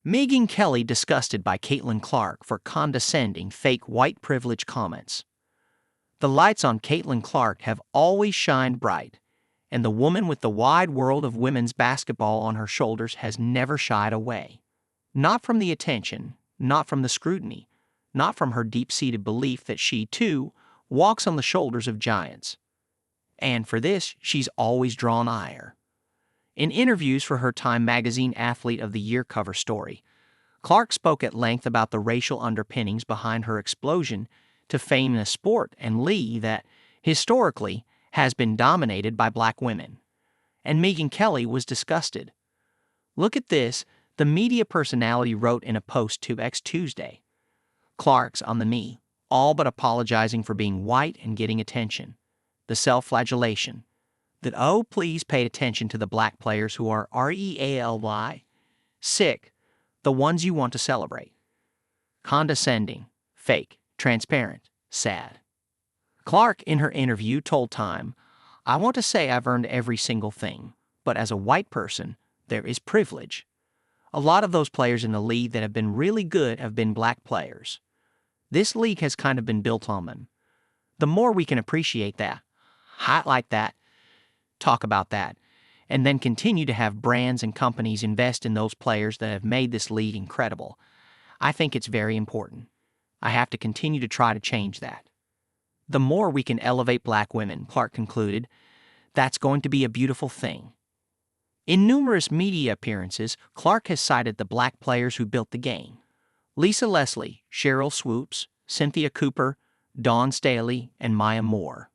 Megyn Kelly disgusted by Caitlin Clark for condescending fake white privilege comments. The lights on Caitlin Clark have always shined bright, and the woman with the wide world of women's basketball on her shoulders has never shied away. Not from the attention, not from the scrutiny, not from her deep-seated belief that she, too, walks on the shoulders of giants. And for this, she's always drawn ire. In interviews for her Time magazine Athlete of the Year cover story, Clark spoke at length about the racial underpinnings behind her explosion to fame in a sport and league that, historically, has been dominated by black women. And Megyn Kelly was disgusted. "Look at this," the media personality wrote in a post to X Tuesday. "Clark's on the knee, all but apologizing for being white and getting attention. The self-flagellation. That, oh, please pay attention to the black players who are real sick, the ones you want to celebrate. Condescending, fake, transparent, sad." Clark, in her interview, told Time, "I want to say I've earned every single thing, but as a white person, there is privilege. A lot of those players in the league that have been really good have been black players. This league has kind of been built on them. The more we can appreciate that, highlight that, talk about that, and then continue to have brands and companies invest in those players that have made this league incredible, I think it's very important. I have to continue to try to change that. The more we can elevate black women," Clark concluded, "that's going to be a beautiful thing." In numerous media appearances, Clark has cited the black players who built the game: Lisa Leslie, Cheryl Swoops, Cynthia Cooper, Dawn Staley, and Maya Moore.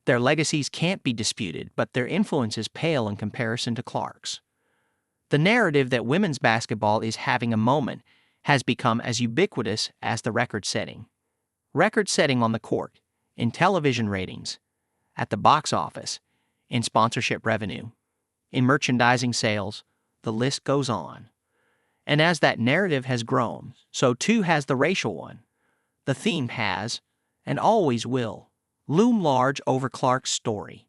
Their legacies can't be disputed, but their influences pale in comparison to Clark's. The narrative that women's basketball is having a moment has become as ubiquitous as the record-setting. Record-setting on the court, in television ratings, at the box office, in sponsorship revenue, in merchandising sales, the list goes on. And as that narrative has grown, so too has the racial one. The theme has, and always will, loom large over Clark's story.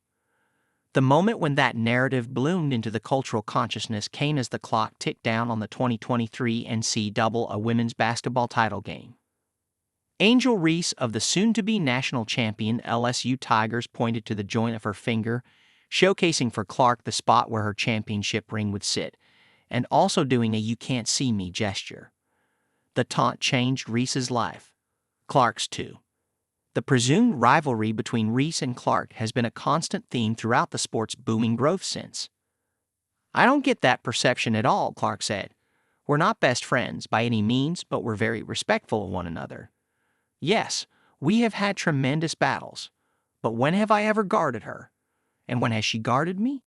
The moment when that narrative bloomed into the cultural consciousness came as the clock ticked down on the 2023 NCAA women's basketball title game. Angel Reese of the soon-to-be national champion LSU Tigers pointed to the joint of her finger, showcasing for Clark the spot where her championship ring would sit, and also doing a "you can't see me" gesture. The taunt changed Reese's life. Clark's too. The presumed rivalry between Reese and Clark has been a constant theme throughout the sport's booming growth since. "I don't get that perception at all," Clark said. "We're not best friends by any means, but we're very respectful of one another. Yes, we have had tremendous battles, but when have I ever guarded her? And when has she guarded me?